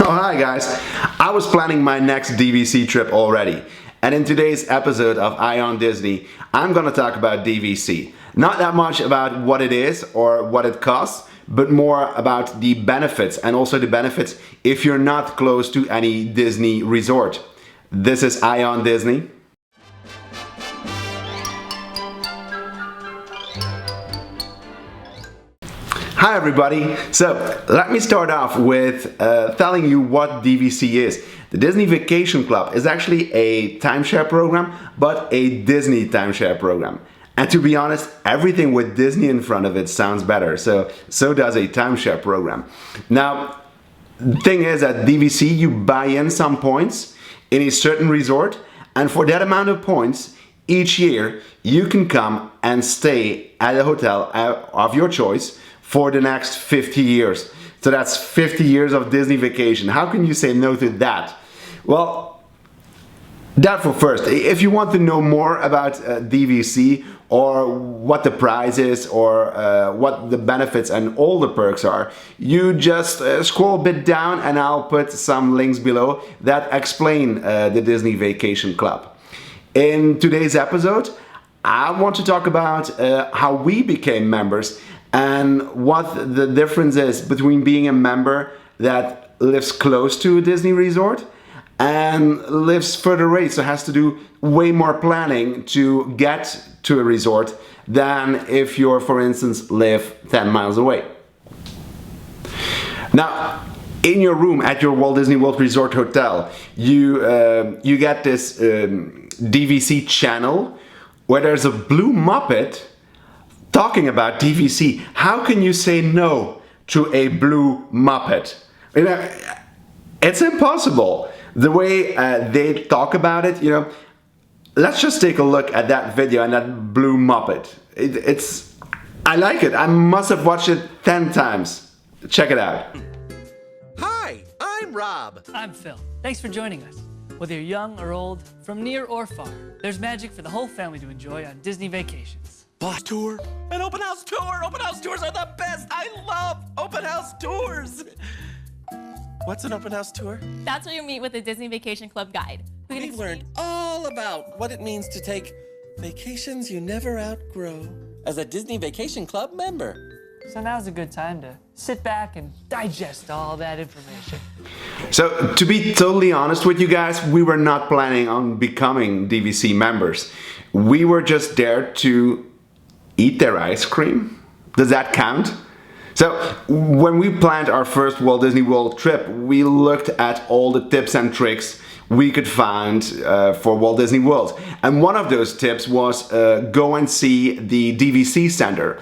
Oh, hi guys. I was planning my next DVC trip already, and in today's episode of Eye on Disney, I'm gonna talk about DVC. Not that much about what it is or what it costs, but more about the benefits, and also the benefits if you're not close to any Disney resort. This is Eye on Disney. Hi everybody! So let me start off with telling you what DVC is. The Disney Vacation Club is actually a timeshare program, but a Disney timeshare program. And to be honest, everything with Disney in front of it sounds better, so does a timeshare program. Now, the thing is that DVC, you buy in some points in a certain resort, and for that amount of points, each year you can come and stay at a hotel of your choice for the next 50 years. So that's 50 years of Disney vacation. How can you say no to that? Well, that for first. If you want to know more about DVC or what the price is or what the benefits and all the perks are, you just scroll a bit down and I'll put some links below that explain the Disney Vacation Club. In today's episode, I want to talk about how we became members and what the difference is between being a member that lives close to a Disney resort and lives further away, so has to do way more planning to get to a resort than if you're, for instance, live 10 miles away. Now, in your room at your Walt Disney World Resort Hotel, you get this DVC channel where there's a blue Muppet talking about DVC. How can you say no to a blue Muppet? You know, it's impossible. The way they talk about it, you know, let's just take a look at that video and that blue Muppet. I like it. I must have watched it 10 times. Check it out. Hi, I'm Rob. I'm Phil. Thanks for joining us. Whether you're young or old, from near or far, there's magic for the whole family to enjoy on Disney vacations. Bus tour, an open house tour. Open house tours are the best. I love open house tours. What's an open house tour? That's where you meet with the Disney Vacation Club guide. We've learned all about what it means to take vacations you never outgrow as a Disney Vacation Club member. So now's a good time to sit back and digest all that information. So, to be totally honest with you guys, we were not planning on becoming DVC members. We were just there to eat their ice cream. Does that count? So when we planned our first Walt Disney World trip, we looked at all the tips and tricks we could find for Walt Disney World. And one of those tips was go and see the DVC Center.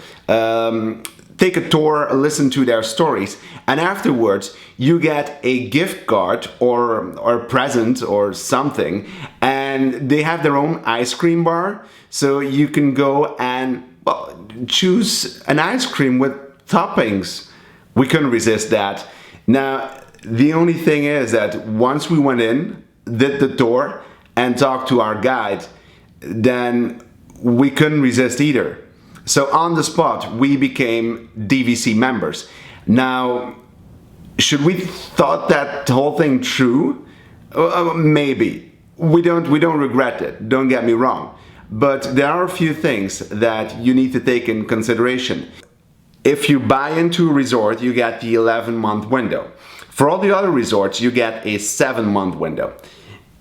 Take a tour, listen to their stories, and afterwards you get a gift card or a present or something, and they have their own ice cream bar, so you can go and choose an ice cream with toppings. We couldn't resist that. Now, the only thing is that once we went in, did the tour, and talked to our guide, then we couldn't resist either. So on the spot, we became DVC members. Now, should we thought that whole thing true? Maybe. We don't regret it, don't get me wrong. But there are a few things that you need to take in consideration. If you buy into a resort, you get the 11-month window. For all the other resorts, you get a 7-month window.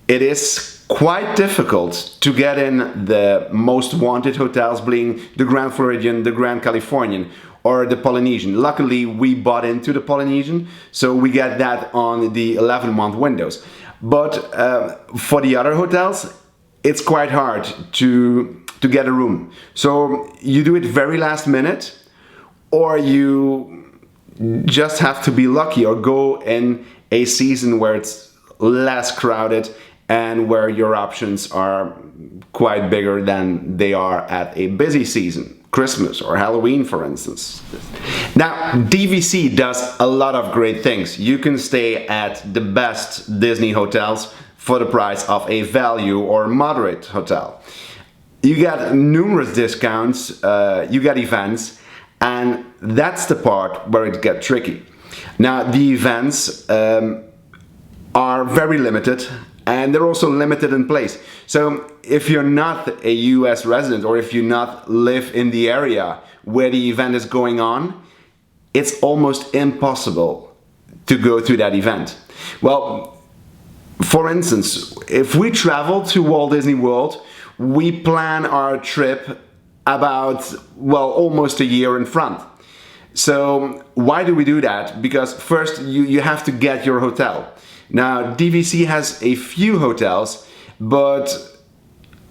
It is quite difficult to get in the most wanted hotels, being the Grand Floridian, the Grand Californian, or the Polynesian. Luckily, we bought into the Polynesian, so we get that on the 11-month windows. But for the other hotels, it's quite hard to get a room. So you do it very last minute, or you just have to be lucky or go in a season where it's less crowded and where your options are quite bigger than they are at a busy season, Christmas or Halloween, for instance. Now, DVC does a lot of great things. You can stay at the best Disney hotels for the price of a value or moderate hotel. You get numerous discounts, you get events, and that's the part where it gets tricky. Now, the events are very limited, and they're also limited in place. So if you're not a US resident, or if you not live in the area where the event is going on, it's almost impossible to go to that event. Well, for instance, if we travel to Walt Disney World, we plan our trip about, well, almost a year in front. So why do we do that? Because first you have to get your hotel. Now, DVC has a few hotels, but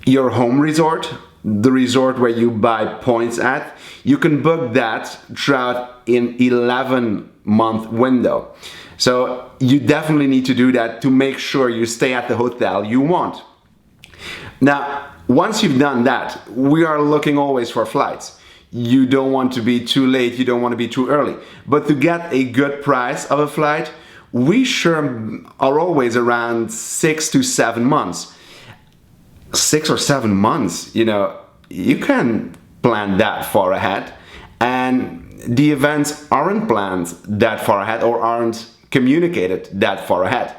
your home resort, the resort where you buy points at, you can book that throughout an 11-month window. So you definitely need to do that to make sure you stay at the hotel you want. Now, once you've done that, we are looking always for flights. You don't want to be too late, you don't want to be too early. But to get a good price of a flight, we sure are always around 6 to 7 months. 6 or 7 months, you know, you can plan that far ahead, and the events aren't planned that far ahead or aren't communicated that far ahead.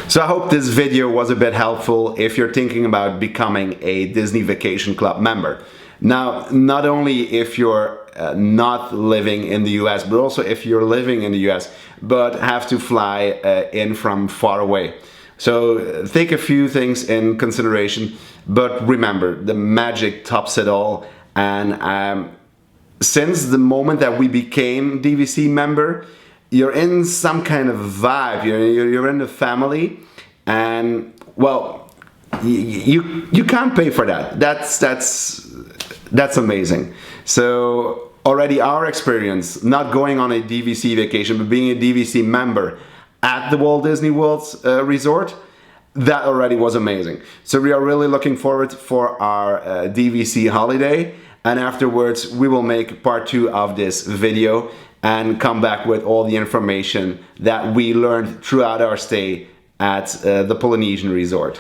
So I hope this video was a bit helpful if you're thinking about becoming a Disney Vacation Club member. Now, not only if you're not living in the US, but also if you're living in the US but have to fly in from far away. So take a few things in consideration, but remember, the magic tops it all. And since the moment that we became DVC member, you're in some kind of vibe, you're in the family, and well, you can't pay for that. That's amazing. So already our experience, not going on a DVC vacation, but being a DVC member at the Walt Disney World resort, that already was amazing. So we are really looking forward for our DVC holiday, and afterwards we will make part 2 of this video and come back with all the information that we learned throughout our stay at the Polynesian resort.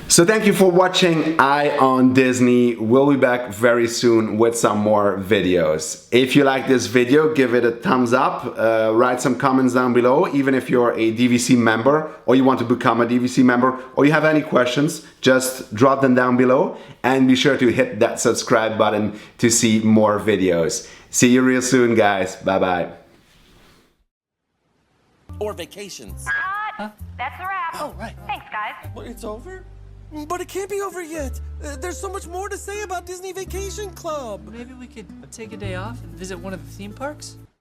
So thank you for watching Eye on Disney. We'll be back very soon with some more videos. If you like this video, give it a thumbs up, write some comments down below, even if you're a DVC member or you want to become a DVC member, or you have any questions, just drop them down below, and be sure to hit that subscribe button to see more videos. See you real soon, guys. Bye bye. Or vacations. That's a wrap. Oh, right. Thanks, guys. But it's over? But it can't be over yet. There's so much more to say about Disney Vacation Club. Maybe we could take a day off and visit one of the theme parks?